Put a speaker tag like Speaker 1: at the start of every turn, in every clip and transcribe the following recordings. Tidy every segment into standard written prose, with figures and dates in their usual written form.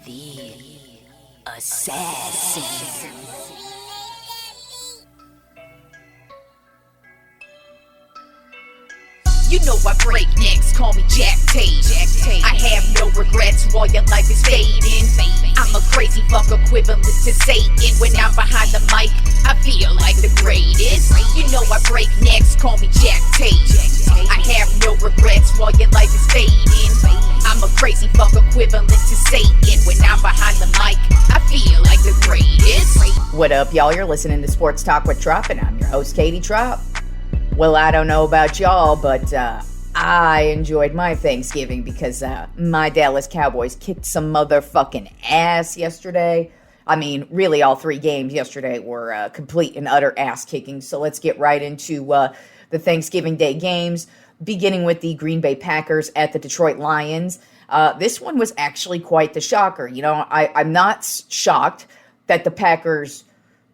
Speaker 1: The assassin. You know I break necks, call me Jack Tate. I have no regrets while your life is fading. I'm a crazy fuck equivalent to Satan. When I'm behind the mic, I feel like the greatest. You know I break necks, call me Jack Tate. I have no regrets while your life is fading. I'm a crazy fuck equivalent to Satan. When I'm behind the mic, I feel like the greatest.
Speaker 2: What up, y'all? You're listening to Sports Talk with Tropp, and I'm your host, Katie Tropp. Well, I don't know about y'all, but I enjoyed my Thanksgiving because my Dallas Cowboys kicked some motherfucking ass yesterday. I mean, really, all three games yesterday were complete and utter ass kicking. So let's get right into the Thanksgiving Day games, beginning with the Green Bay Packers at the Detroit Lions. This one was actually quite the shocker. You know, I'm not shocked that the Packers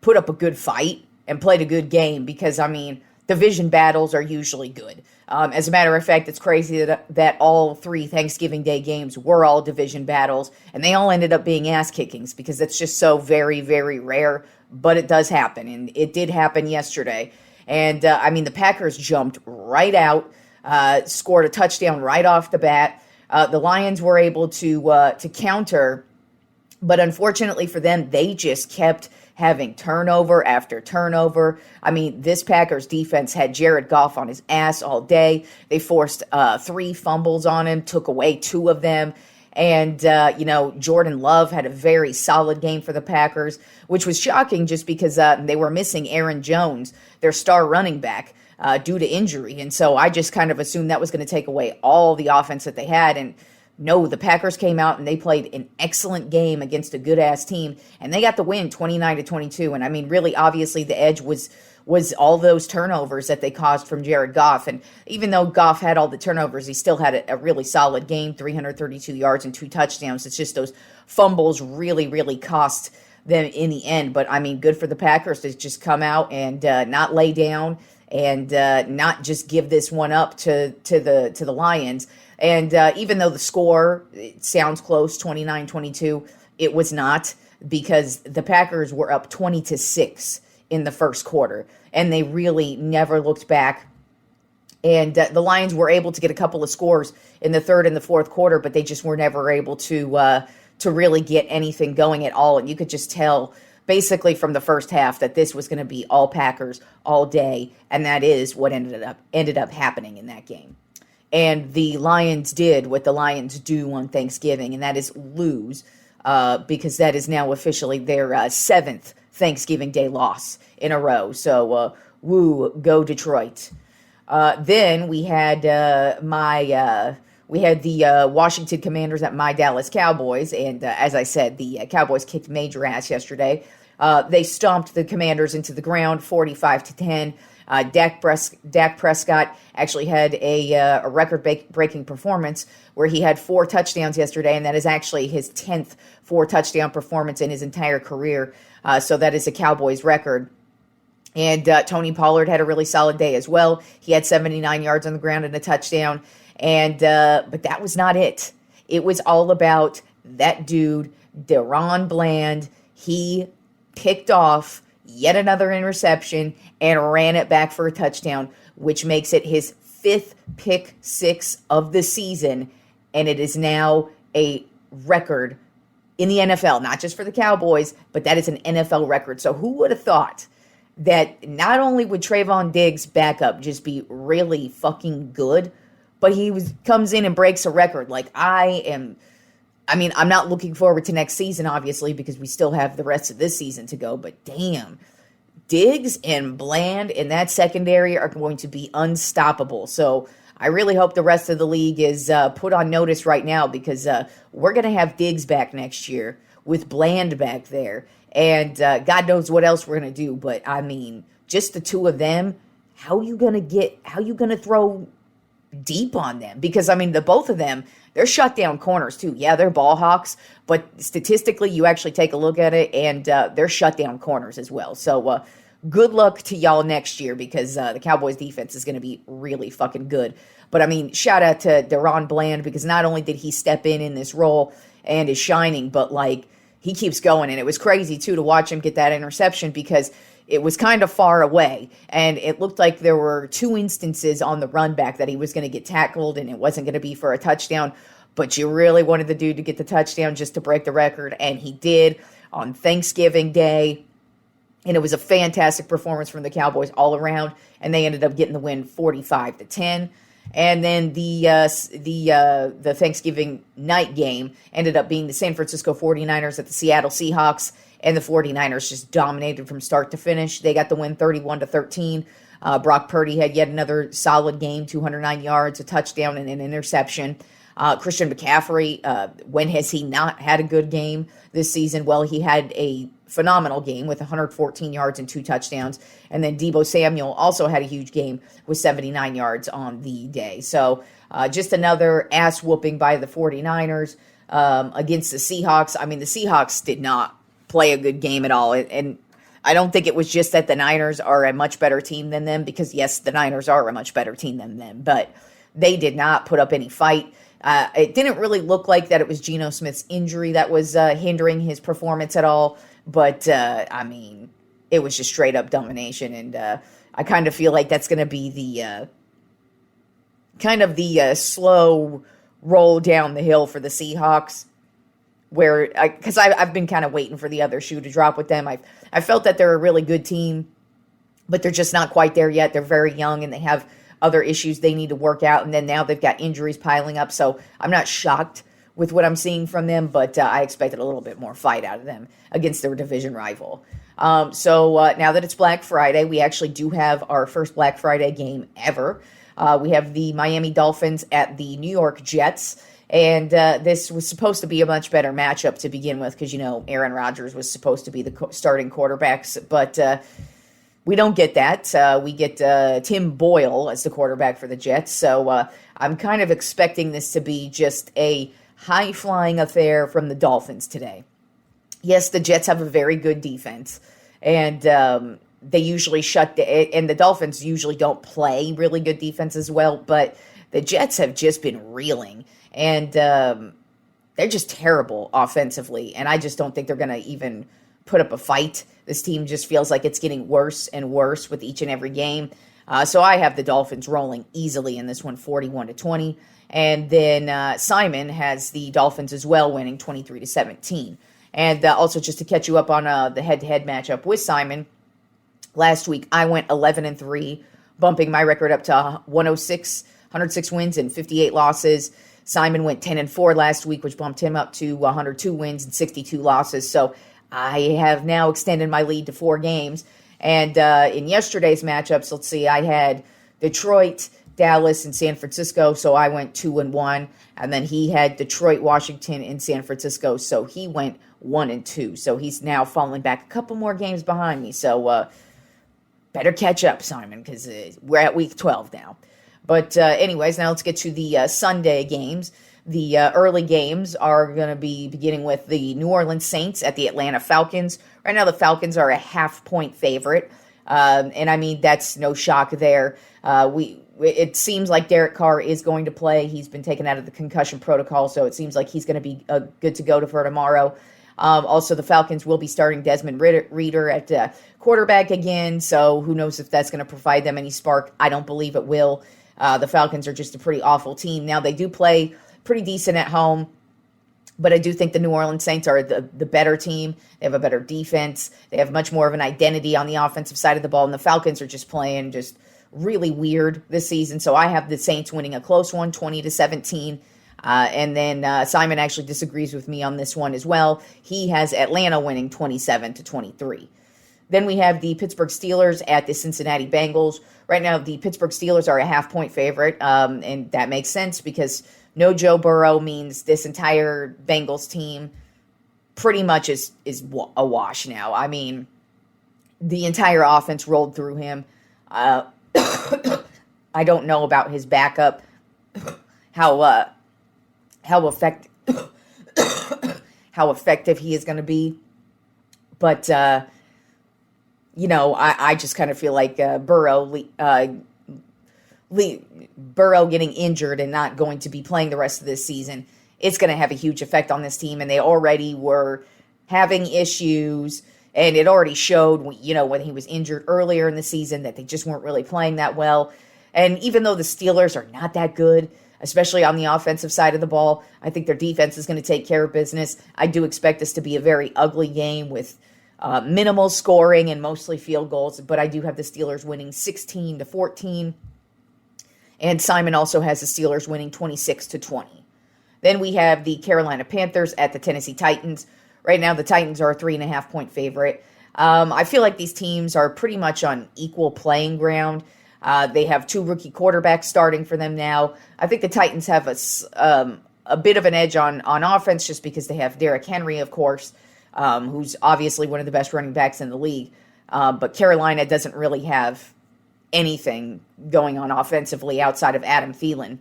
Speaker 2: put up a good fight and played a good game because, I mean, division battles are usually good. As a matter of fact, it's crazy that all three Thanksgiving Day games were all division battles, and they all ended up being ass kickings because it's just so very, very rare, but it does happen, and it did happen yesterday. And, I mean, the Packers jumped right out, scored a touchdown right off the bat. The Lions were able to counter, but unfortunately for them, they just kept having turnover after turnover. I mean, this Packers defense had Jared Goff on his ass all day. They forced 3 fumbles on him, took away 2 of them. And, Jordan Love had a very solid game for the Packers, which was shocking just because they were missing Aaron Jones, their star running back, due to injury. And so I just kind of assumed that was going to take away all the offense that they had. And no, the Packers came out and they played an excellent game against a good-ass team, and they got the win 29-22. And, I mean, really, obviously, the edge was all those turnovers that they caused from Jared Goff. And even though Goff had all the turnovers, he still had a really solid game, 332 yards and 2 touchdowns. It's just those fumbles really, really cost them in the end. But, I mean, good for the Packers to just come out and not lay down and not just give this one up to the Lions. And even though the score, it sounds close, 29-22, it was not, because the Packers were up 20-6 in the first quarter, and they really never looked back. And the Lions were able to get a couple of scores in the third and the fourth quarter, but they just were never able to really get anything going at all. And you could just tell, basically from the first half, that this was going to be all Packers all day, and that is what ended up happening in that game. And the Lions did what the Lions do on Thanksgiving, and that is lose, because that is now officially their 7th Thanksgiving Day loss in a row. So, woo, go Detroit. Then we had the Washington Commanders at my Dallas Cowboys, and as I said, the Cowboys kicked major ass yesterday. They stomped the Commanders into the ground, 45-10. Dak Prescott actually had a record-breaking performance where he had 4 touchdowns yesterday, and that is actually his 10th 4-touchdown performance in his entire career. So that is a Cowboys record. And Tony Pollard had a really solid day as well. He had 79 yards on the ground and a touchdown. And but that was not it. It was all about that dude, Deron Bland. He picked off yet another interception and ran it back for a touchdown, which makes it his 5th pick 6 of the season, and it is now a record in the NFL, not just for the Cowboys, but that is an NFL record. So who would have thought that not only would Trayvon Diggs' backup just be really fucking good, but he comes in and breaks a record. Like, I'm not looking forward to next season, obviously, because we still have the rest of this season to go, but damn, Diggs and Bland in that secondary are going to be unstoppable. So I really hope the rest of the league is put on notice right now, because we're going to have Diggs back next year with Bland back there. And God knows what else we're going to do. But, I mean, just the two of them, how you going to throw deep on them? Because, I mean, the both of them, they're shutdown corners too. Yeah, they're ball hawks, but statistically, you actually take a look at it, and they're shutdown corners as well. So good luck to y'all next year because the Cowboys defense is going to be really fucking good. But I mean, shout out to Deron Bland because not only did he step in this role and is shining, but like he keeps going. And it was crazy too to watch him get that interception because it was kind of far away. And it looked like there were 2 instances on the run back that he was going to get tackled and it wasn't going to be for a touchdown. But you really wanted the dude to get the touchdown just to break the record. And he did on Thanksgiving Day. And it was a fantastic performance from the Cowboys all around. And they ended up getting the win 45-10. And then the Thanksgiving night game ended up being the San Francisco 49ers at the Seattle Seahawks. And the 49ers just dominated from start to finish. They got the win 31-13. Brock Purdy had yet another solid game, 209 yards, a touchdown, and an interception. Christian McCaffrey, when has he not had a good game this season? Well, he had a phenomenal game with 114 yards and 2 touchdowns. And then Deebo Samuel also had a huge game with 79 yards on the day. So just another ass whooping by the 49ers against the Seahawks. I mean, the Seahawks did not play a good game at all. And I don't think it was just that the Niners are a much better team than them because, yes, the Niners are a much better team than them. But they did not put up any fight. It didn't really look like that it was Geno Smith's injury that was hindering his performance at all. But, I mean, it was just straight up domination. And I kind of feel like that's going to be the slow roll down the hill for the Seahawks. Because I've been kind of waiting for the other shoe to drop with them. I felt that they're a really good team, but they're just not quite there yet. They're very young and they have other issues they need to work out. And then now they've got injuries piling up. So I'm not shocked with what I'm seeing from them, but I expected a little bit more fight out of them against their division rival. So now that it's Black Friday, we actually do have our first Black Friday game ever. We have the Miami Dolphins at the New York Jets. And this was supposed to be a much better matchup to begin with because, Aaron Rodgers was supposed to be the starting quarterbacks. But we don't get that. We get Tim Boyle as the quarterback for the Jets. So I'm kind of expecting this to be just a high-flying affair from the Dolphins today. Yes, the Jets have a very good defense. And they usually and the Dolphins usually don't play really good defense as well. But the Jets have just been reeling. And they're just terrible offensively. And I just don't think they're going to even put up a fight. This team just feels like it's getting worse and worse with each and every game. So I have the Dolphins rolling easily in this one, 41-20. And then Simon has the Dolphins as well, winning 23-17. And also just to catch you up on the head-to-head matchup with Simon, last week I went 11-3, bumping my record up to 106 wins and 58 losses. Simon went 10-4 last week, which bumped him up to 102 wins and 62 losses. So I have now extended my lead to 4 games. And in yesterday's matchups, let's see, I had Detroit, Dallas, and San Francisco. So I went 2-1. And then he had Detroit, Washington, and San Francisco. So he went 1-2. So he's now falling back a couple more games behind me. So better catch up, Simon, because we're at week 12 now. But anyways, now let's get to the Sunday games. The early games are going to be beginning with the New Orleans Saints at the Atlanta Falcons. Right now, the Falcons are a half-point favorite. And I mean, that's no shock there. It seems like Derek Carr is going to play. He's been taken out of the concussion protocol, so it seems like he's going to be good to go for tomorrow. Also, the Falcons will be starting Desmond Reader at quarterback again, so who knows if that's going to provide them any spark. I don't believe it will. The Falcons are just a pretty awful team. Now, they do play pretty decent at home, but I do think the New Orleans Saints are the better team. They have a better defense. They have much more of an identity on the offensive side of the ball, and the Falcons are just playing just really weird this season. So I have the Saints winning a close one, 20-17. And then Simon actually disagrees with me on this one as well. He has Atlanta winning 27-23. Then we have the Pittsburgh Steelers at the Cincinnati Bengals. Right now, the Pittsburgh Steelers are a half-point favorite, and that makes sense because no Joe Burrow means this entire Bengals team pretty much is a wash now. I mean, the entire offense rolled through him. I don't know about his backup, how effective he is going to be, but I just kind of feel like Burrow getting injured and not going to be playing the rest of this season, it's going to have a huge effect on this team. And they already were having issues, and it already showed, when he was injured earlier in the season, that they just weren't really playing that well. And even though the Steelers are not that good, especially on the offensive side of the ball, I think their defense is going to take care of business. I do expect this to be a very ugly game with minimal scoring and mostly field goals, but I do have the Steelers winning 16-14. And Simon also has the Steelers winning 26-20. Then we have the Carolina Panthers at the Tennessee Titans. Right now, the Titans are a 3.5-point favorite. I feel like these teams are pretty much on equal playing ground. They have two rookie quarterbacks starting for them now. I think the Titans have a bit of an edge on offense just because they have Derrick Henry, of course, who's obviously one of the best running backs in the league. But Carolina doesn't really have anything going on offensively outside of Adam Thielen.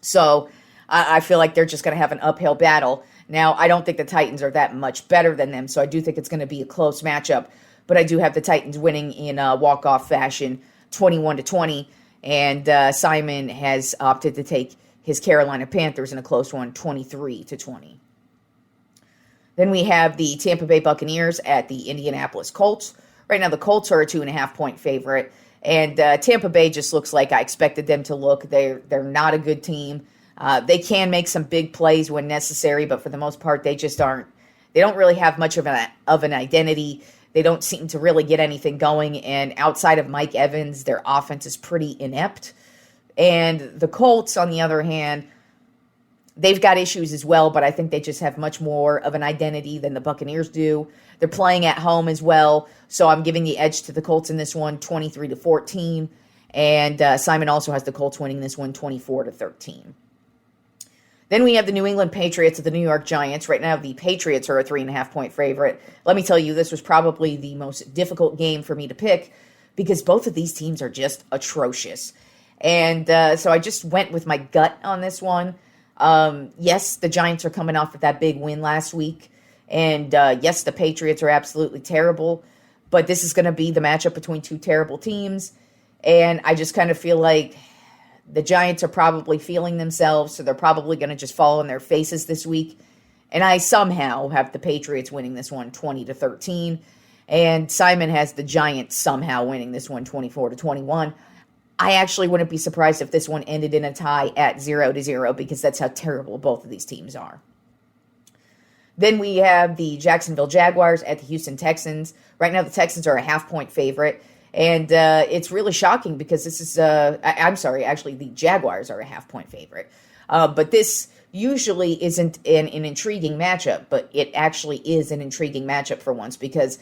Speaker 2: So I feel like they're just going to have an uphill battle. Now, I don't think the Titans are that much better than them, so I do think it's going to be a close matchup. But I do have the Titans winning in walk-off fashion, 21-20. And Simon has opted to take his Carolina Panthers in a close one, 23-20. Then we have the Tampa Bay Buccaneers at the Indianapolis Colts. Right now, the Colts are a 2.5-point favorite. And Tampa Bay just looks like I expected them to look. They're not a good team. They can make some big plays when necessary, but for the most part, they just aren't. They don't really have much of an identity. They don't seem to really get anything going. And outside of Mike Evans, their offense is pretty inept. And the Colts, on the other hand, they've got issues as well, but I think they just have much more of an identity than the Buccaneers do. They're playing at home as well, so I'm giving the edge to the Colts in this one, 23-14. And Simon also has the Colts winning this one, 24-13. Then we have the New England Patriots at the New York Giants. Right now, the Patriots are a 3.5-point favorite. Let me tell you, this was probably the most difficult game for me to pick because both of these teams are just atrocious. And so I just went with my gut on this one. Yes, the Giants are coming off of that big win last week. And yes, the Patriots are absolutely terrible. But this is going to be the matchup between two terrible teams. And I just kind of feel like the Giants are probably feeling themselves, so they're probably going to just fall on their faces this week. And I somehow have the Patriots winning this one 20-13. And Simon has the Giants somehow winning this one 24-21. I actually wouldn't be surprised if this one ended in a tie at 0-0 because that's how terrible both of these teams are. Then we have the Jacksonville Jaguars at the Houston Texans. Right now, the Texans are a 0.5-point favorite. And it's really shocking because this is, actually the Jaguars are a 0.5-point favorite. But this usually isn't an intriguing matchup, but it actually is an intriguing matchup for once because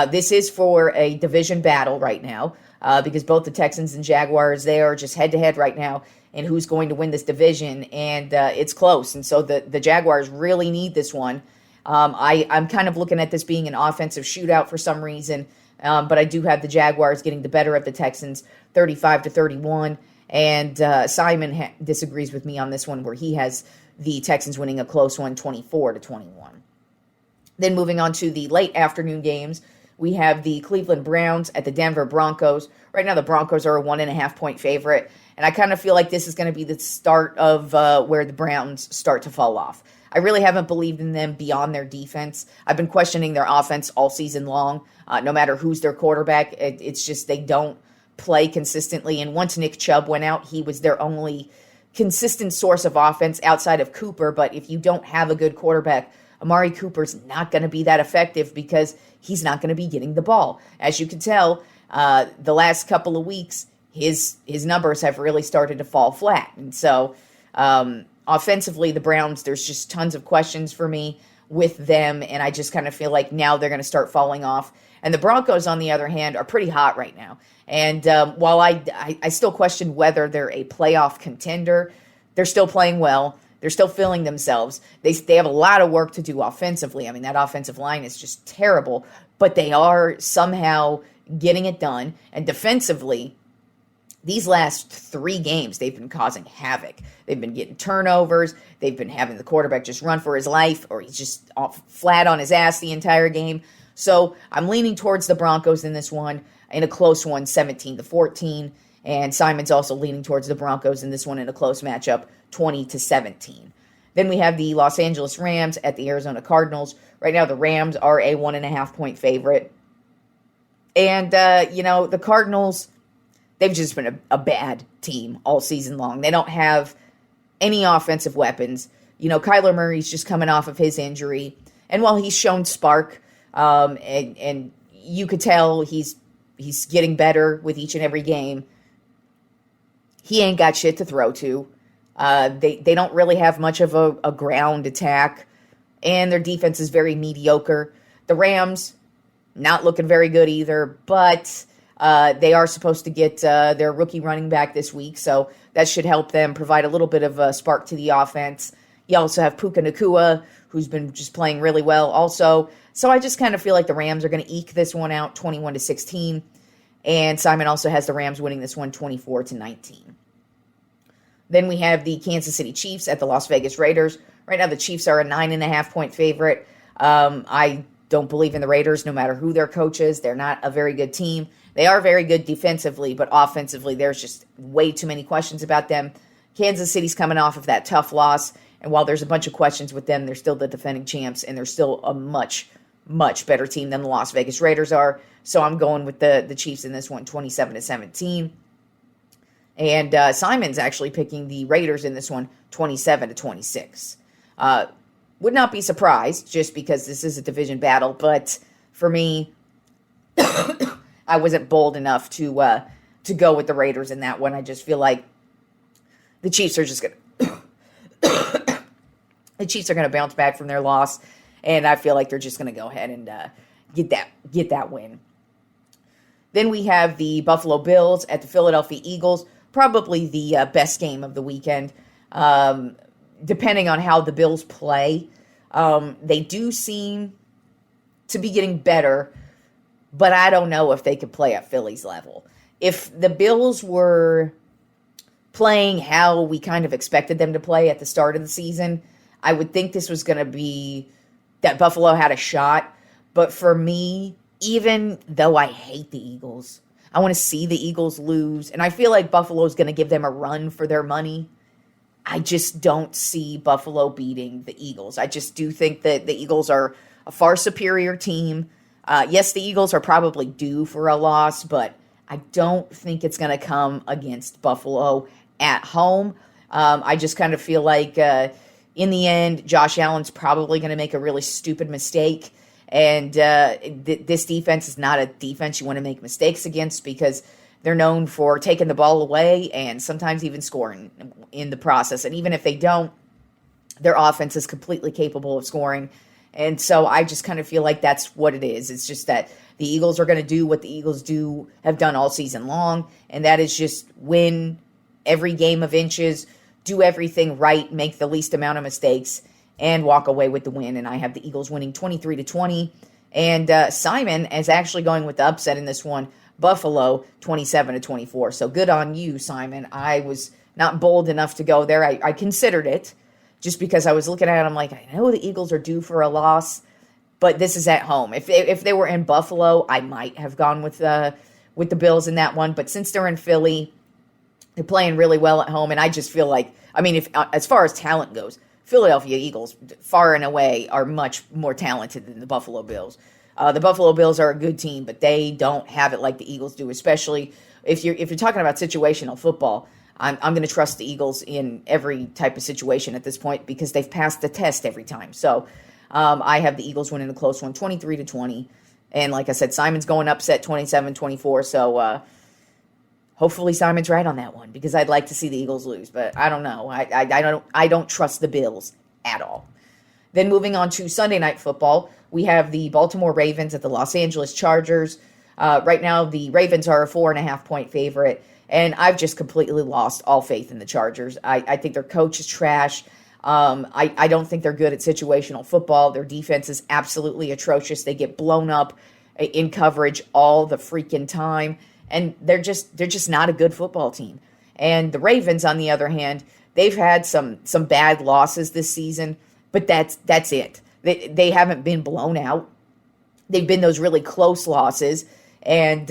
Speaker 2: this is for a division battle right now because both the Texans and Jaguars, they are just head-to-head right now and who's going to win this division, and it's close. And so the Jaguars really need this one. I'm kind of looking at this being an offensive shootout for some reason, but I do have the Jaguars getting the better of the Texans, 35-31. And Simon disagrees with me on this one, where he has the Texans winning a close one, 24-21. Then moving on to the late afternoon games, we have the Cleveland Browns at the Denver Broncos. Right now, the Broncos are a 1.5-point favorite, and I kind of feel like this is going to be the start of where the Browns start to fall off. I really haven't believed in them beyond their defense. I've been questioning their offense all season long. No matter who's their quarterback, it's just they don't play consistently. And once Nick Chubb went out, he was their only consistent source of offense outside of Cooper. But if you don't have a good quarterback, Amari Cooper's not going to be that effective because he's not going to be getting the ball. As you can tell, the last couple of weeks, his numbers have really started to fall flat. And so offensively, the Browns, there's just tons of questions for me with them, and I just kind of feel like now they're going to start falling off. And the Broncos, on the other hand, are pretty hot right now. And while I still question whether they're a playoff contender, they're still playing well. They're still feeling themselves. They have a lot of work to do offensively. I mean, that offensive line is just terrible, but they are somehow getting it done. And defensively, these last 3 games, they've been causing havoc. They've been getting turnovers. They've been having the quarterback just run for his life, or he's just flat on his ass the entire game. So I'm leaning towards the Broncos in this one, in a close one, 17-14. And Simon's also leaning towards the Broncos in this one in a close matchup, 20-17. Then we have the Los Angeles Rams at the Arizona Cardinals. Right now, the Rams are a 1.5-point favorite. And, the Cardinals, they've just been a bad team all season long. They don't have any offensive weapons. Kyler Murray's just coming off of his injury. And while he's shown spark, and you could tell he's getting better with each and every game, he ain't got shit to throw to. They don't really have much of a ground attack, and their defense is very mediocre. The Rams, not looking very good either, but they are supposed to get their rookie running back this week, so that should help them provide a little bit of a spark to the offense. You also have Puka Nacua, who's been just playing really well also. So I just kind of feel like the Rams are going to eke this one out 21-16, and Simon also has the Rams winning this one 24-19. Then we have the Kansas City Chiefs at the Las Vegas Raiders. Right now, the Chiefs are a 9.5-point favorite. I don't believe in the Raiders, no matter who their coach is. They're not a very good team. They are very good defensively, but offensively, there's just way too many questions about them. Kansas City's coming off of that tough loss, and while there's a bunch of questions with them, they're still the defending champs, and they're still a much, much better team than the Las Vegas Raiders are. So I'm going with the Chiefs in this one, 27-17. And Simon's actually picking the Raiders in this one, 27-26. Would not be surprised, just because this is a division battle. But for me, I wasn't bold enough to go with the Raiders in that one. I just feel like the Chiefs are just gonna the Chiefs are gonna bounce back from their loss, and I feel like they're just gonna go ahead and get that win. Then we have the Buffalo Bills at the Philadelphia Eagles. Probably the best game of the weekend, depending on how the Bills play. They do seem to be getting better, but I don't know if they could play at Philly's level. If the Bills were playing how we kind of expected them to play at the start of the season, I would think this was going to be that Buffalo had a shot. But for me, even though I hate the Eagles, I want to see the Eagles lose, and I feel like Buffalo's going to give them a run for their money. I just don't see Buffalo beating the Eagles. I just do think that the Eagles are a far superior team. Yes, the Eagles are probably due for a loss, but I don't think it's going to come against Buffalo at home. I just kind of feel like in the end, Josh Allen's probably going to make a really stupid mistake. And this defense is not a defense you want to make mistakes against, because they're known for taking the ball away and sometimes even scoring in the process. And even if they don't, their offense is completely capable of scoring. And so I just kind of feel like that's what it is. It's just that the Eagles are going to do what the Eagles have done all season long, and that is just win every game of inches, do everything right, make the least amount of mistakes, and walk away with the win. And I have the Eagles winning 23-20. And Simon is actually going with the upset in this one, Buffalo 27-24. So good on you, Simon. I was not bold enough to go there. I considered it just because I was looking at it. I'm like, I know the Eagles are due for a loss, but this is at home. If they were in Buffalo, I might have gone with the Bills in that one. But since they're in Philly, they're playing really well at home. And I just feel like, if as far as talent goes, Philadelphia Eagles, far and away, are much more talented than the Buffalo Bills. The Buffalo Bills are a good team, but they don't have it like the Eagles do, especially if you're talking about situational football. I'm going to trust the Eagles in every type of situation at this point, because they've passed the test every time. So I have the Eagles winning a close one, 23-20. And like I said, Simon's going upset 27-24. So hopefully Simon's right on that one, because I'd like to see the Eagles lose, but I don't know. I don't trust the Bills at all. Then moving on to Sunday Night Football, we have the Baltimore Ravens at the Los Angeles Chargers. Right now, the Ravens are a 4.5-point favorite, and I've just completely lost all faith in the Chargers. I think their coach is trash. I don't think they're good at situational football. Their defense is absolutely atrocious. They get blown up in coverage all the freaking time. And they're just not a good football team. And the Ravens, on the other hand, they've had some bad losses this season, but that's it. They haven't been blown out. they've been those really close losses. And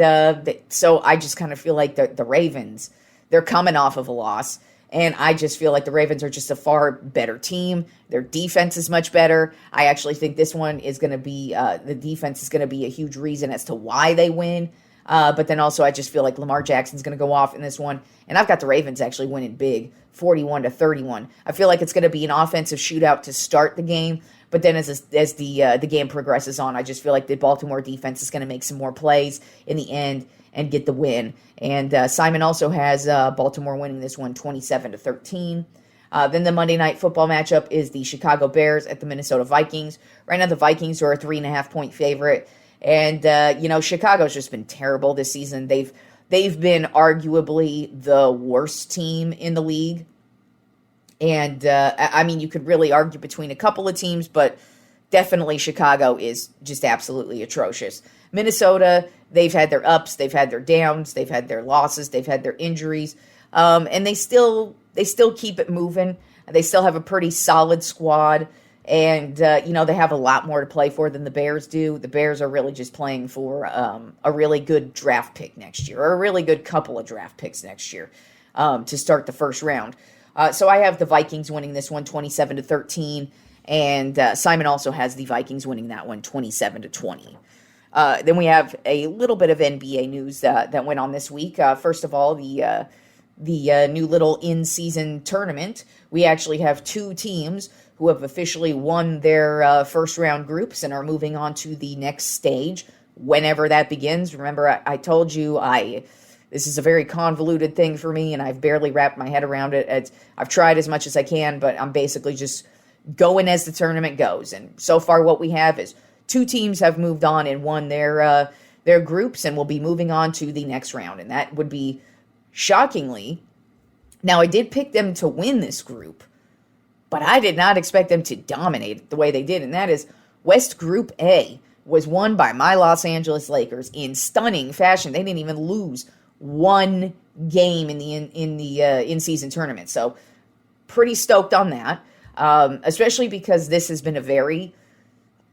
Speaker 2: so I just kind of feel like the Ravens, they're coming off of a loss. And I just feel like the Ravens are just a far better team. Their defense is much better. I actually think this one is going to be, the defense is going to be a huge reason as to why they win. But then also I just feel like Lamar Jackson's going to go off in this one. And I've got the Ravens actually winning big, 41-31. I feel like it's going to be an offensive shootout to start the game. But then as the game progresses on, I just feel like the Baltimore defense is going to make some more plays in the end and get the win. And Simon also has Baltimore winning this one 27-13. Then the Monday Night Football matchup is the Chicago Bears at the Minnesota Vikings. Right now the Vikings are a 3.5-point favorite. And, Chicago's just been terrible this season. They've been arguably the worst team in the league. And, you could really argue between a couple of teams, but definitely Chicago is just absolutely atrocious. Minnesota, they've had their ups, they've had their downs, they've had their losses, they've had their injuries, and they still keep it moving. They still have a pretty solid squad, and, they have a lot more to play for than the Bears do. The Bears are really just playing for a really good draft pick next year, or a really good couple of draft picks next year to start the first round. So I have the Vikings winning this one 27-13, and Simon also has the Vikings winning that one 27-20. Then we have a little bit of NBA news that went on this week. First of all, the new little in-season tournament. We actually have two teams who have officially won their first-round groups and are moving on to the next stage, whenever that begins. Remember, I told you this is a very convoluted thing for me, and I've barely wrapped my head around it. I've tried as much as I can, but I'm basically just going as the tournament goes. And so far what we have is two teams have moved on and won their groups and will be moving on to the next round. And that would be, shockingly, now I did pick them to win this group, but I did not expect them to dominate the way they did. And that is West Group A was won by my Los Angeles Lakers in stunning fashion. They didn't even lose one game in the in-season tournament. So pretty stoked on that, especially because this has been a very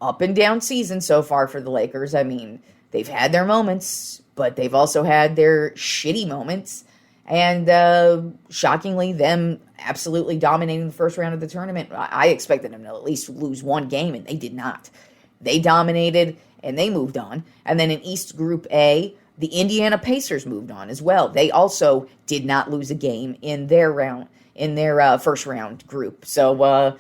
Speaker 2: up and down season so far for the Lakers. I mean, they've had their moments, but they've also had their shitty moments. And shockingly, them absolutely dominating the first round of the tournament. I expected them to at least lose one game, and they did not. They dominated, and they moved on. And then in East Group A, the Indiana Pacers moved on as well. They also did not lose a game in their first round group. So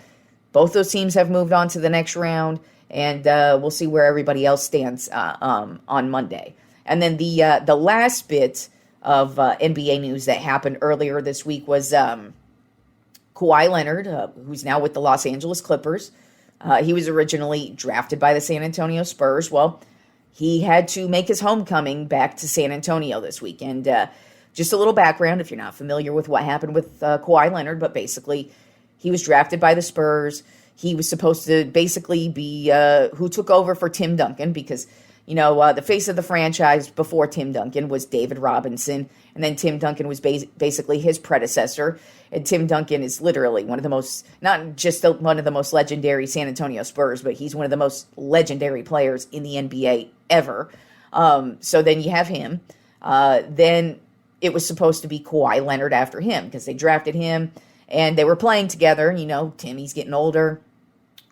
Speaker 2: both those teams have moved on to the next round, and we'll see where everybody else stands on Monday. And then the last bit of NBA news that happened earlier this week was Kawhi Leonard, who's now with the Los Angeles Clippers. He was originally drafted by the San Antonio Spurs. Well, he had to make his homecoming back to San Antonio this week. And just a little background, if you're not familiar with what happened with Kawhi Leonard, but basically he was drafted by the Spurs. He was supposed to basically be who took over for Tim Duncan because, the face of the franchise before Tim Duncan was David Robinson. And then Tim Duncan was basically his predecessor. And Tim Duncan is literally one of the most, not just one of the most legendary San Antonio Spurs, but he's one of the most legendary players in the NBA ever. So then you have him. Then it was supposed to be Kawhi Leonard after him because they drafted him and they were playing together. Timmy's getting older.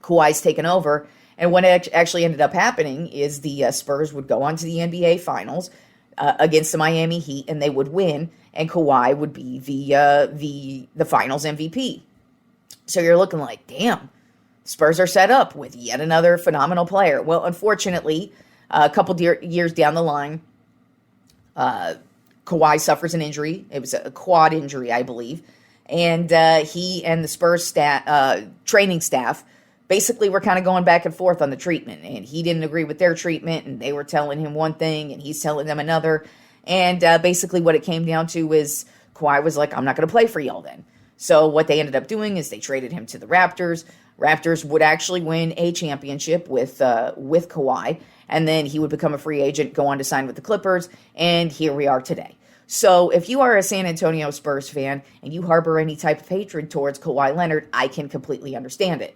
Speaker 2: Kawhi's taken over. And what actually ended up happening is the Spurs would go on to the NBA Finals against the Miami Heat, and they would win, and Kawhi would be the Finals MVP. So you're looking like, damn, Spurs are set up with yet another phenomenal player. Well, unfortunately, a couple years down the line, Kawhi suffers an injury. It was a quad injury, I believe, and he and the Spurs training staff basically we're kind of going back and forth on the treatment, and he didn't agree with their treatment, and they were telling him one thing, and he's telling them another, and basically what it came down to is Kawhi was like, I'm not going to play for y'all then. So what they ended up doing is they traded him to the Raptors. Raptors would actually win a championship with Kawhi, and then he would become a free agent, go on to sign with the Clippers, and here we are today. So if you are a San Antonio Spurs fan and you harbor any type of hatred towards Kawhi Leonard, I can completely understand it.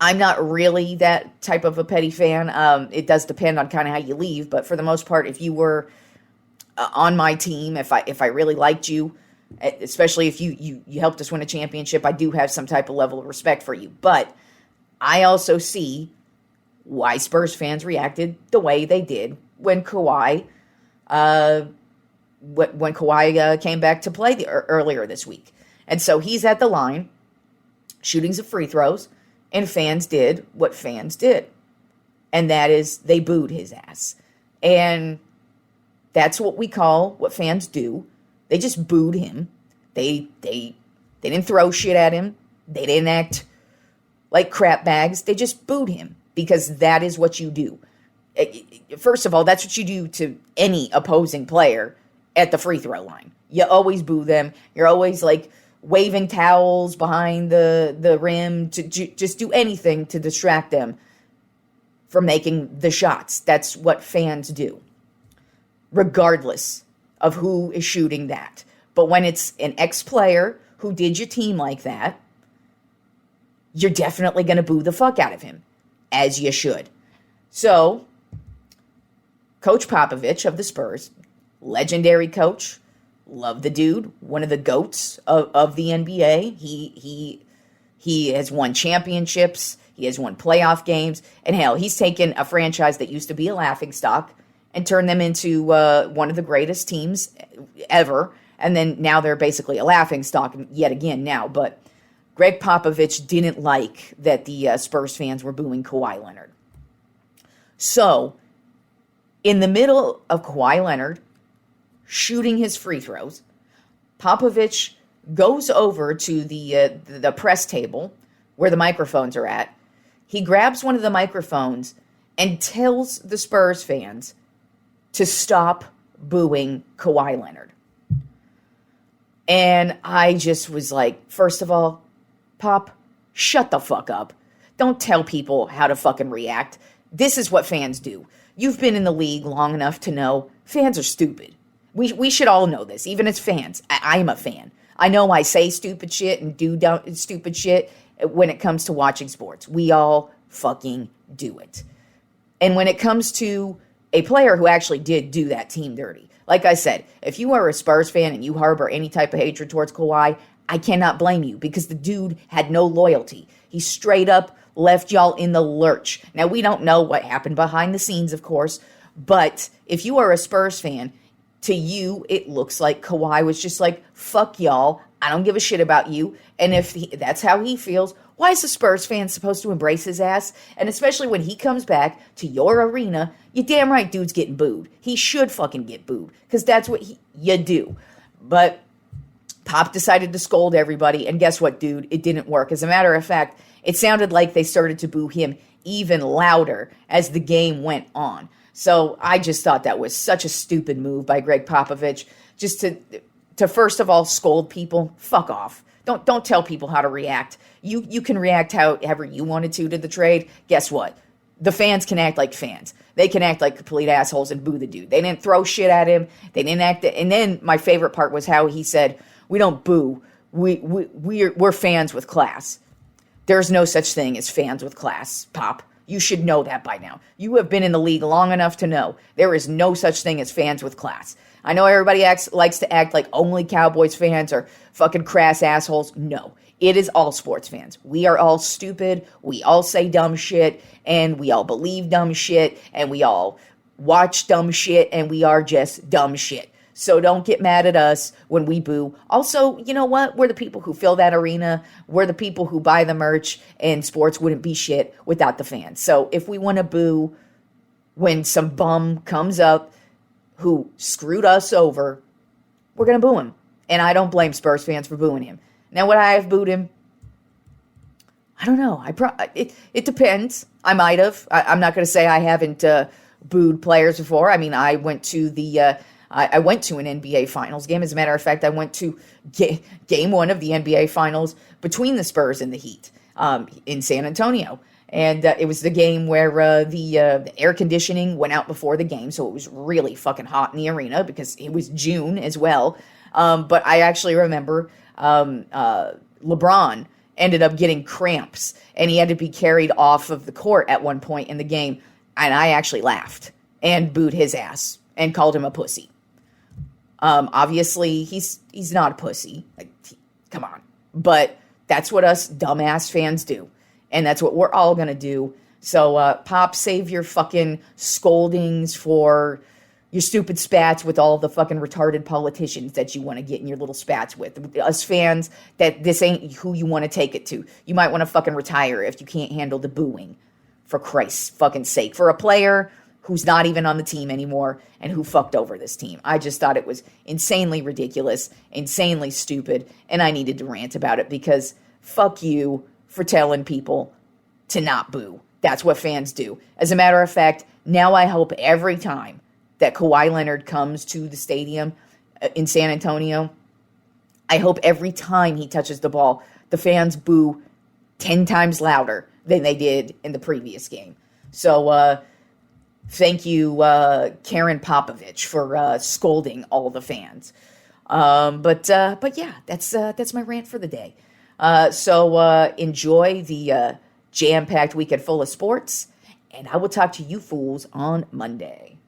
Speaker 2: I'm not really that type of a petty fan. It does depend on kind of how you leave, but for the most part, if you were on my team, if I really liked you, especially if you helped us win a championship, I do have some type of level of respect for you. But I also see why Spurs fans reacted the way they did when Kawhi came back to play earlier this week. And so he's at the line shooting some free throws, and fans did what fans did. And that is they booed his ass. And that's what we call what fans do. They just booed him. They didn't throw shit at him. They didn't act like crap bags. They just booed him because that is what you do. First of all, that's what you do to any opposing player at the free throw line. You always boo them. You're always like waving towels behind the rim to just do anything to distract them from making the shots. That's what fans do, regardless of who is shooting that. But when it's an ex-player who did your team like that, you're definitely going to boo the fuck out of him, as you should. So, Coach Popovich of the Spurs, legendary coach, love the dude, one of the GOATs of the NBA. He has won championships. He has won playoff games. And hell, he's taken a franchise that used to be a laughingstock and turned them into one of the greatest teams ever. And then now they're basically a laughingstock yet again now. But Greg Popovich didn't like that the Spurs fans were booing Kawhi Leonard. So, in the middle of Kawhi Leonard shooting his free throws, Popovich goes over to the press table where the microphones are at. He grabs one of the microphones and tells the Spurs fans to stop booing Kawhi Leonard. And I just was like, first of all, Pop, shut the fuck up. Don't tell people how to fucking react. This is what fans do. You've been in the league long enough to know fans are stupid. We should all know this, even as fans. I'm a fan. I know I say stupid shit and do stupid shit when it comes to watching sports. We all fucking do it. And when it comes to a player who actually did do that team dirty, like I said, if you are a Spurs fan and you harbor any type of hatred towards Kawhi, I cannot blame you because the dude had no loyalty. He straight up left y'all in the lurch. Now, we don't know what happened behind the scenes, of course, but if you are a Spurs fan, to you, it looks like Kawhi was just like, fuck y'all, I don't give a shit about you. And if that's how he feels, why is the Spurs fan supposed to embrace his ass? And especially when he comes back to your arena, you damn right dude's getting booed. He should fucking get booed because that's what you do. But Pop decided to scold everybody, and guess what, dude? It didn't work. As a matter of fact, it sounded like they started to boo him even louder as the game went on. So I just thought that was such a stupid move by Greg Popovich, just to first of all scold people. Fuck off. Don't tell people how to react. You can react however you wanted to the trade. Guess what? The fans can act like fans. They can act like complete assholes and boo the dude. They didn't throw shit at him. They didn't act. And then my favorite part was how he said, "We don't boo. We're fans with class." There's no such thing as fans with class, Pop. You should know that by now. You have been in the league long enough to know there is no such thing as fans with class. I know everybody likes to act like only Cowboys fans are fucking crass assholes. No, it is all sports fans. We are all stupid. We all say dumb shit, and we all believe dumb shit, and we all watch dumb shit, and we are just dumb shit. So don't get mad at us when we boo. Also, you know what? We're the people who fill that arena. We're the people who buy the merch, and sports wouldn't be shit without the fans. So if we want to boo when some bum comes up who screwed us over, we're going to boo him. And I don't blame Spurs fans for booing him. Now, would I have booed him? I don't know. It depends. I might have. I'm not going to say I haven't booed players before. I mean, I went to an NBA Finals game. As a matter of fact, I went to game one of the NBA Finals between the Spurs and the Heat in San Antonio. And it was the game where the air conditioning went out before the game, so it was really fucking hot in the arena because it was June as well. But I actually remember LeBron ended up getting cramps and he had to be carried off of the court at one point in the game. And I actually laughed and booed his ass and called him a pussy. Obviously, he's not a pussy. Like, come on. But that's what us dumbass fans do. And that's what we're all going to do. So, Pop, save your fucking scoldings for your stupid spats with all the fucking retarded politicians that you want to get in your little spats with. Us fans, that this ain't who you want to take it to. You might want to fucking retire if you can't handle the booing. For Christ's fucking sake. For a player who's not even on the team anymore and who fucked over this team. I just thought it was insanely ridiculous, insanely stupid, and I needed to rant about it because fuck you for telling people to not boo. That's what fans do. As a matter of fact, now I hope every time that Kawhi Leonard comes to the stadium in San Antonio, I hope every time he touches the ball, the fans boo 10 times louder than they did in the previous game. So, thank you, Karen Popovich, for scolding all the fans. But yeah, that's my rant for the day. So enjoy the jam-packed weekend full of sports, and I will talk to you fools on Monday.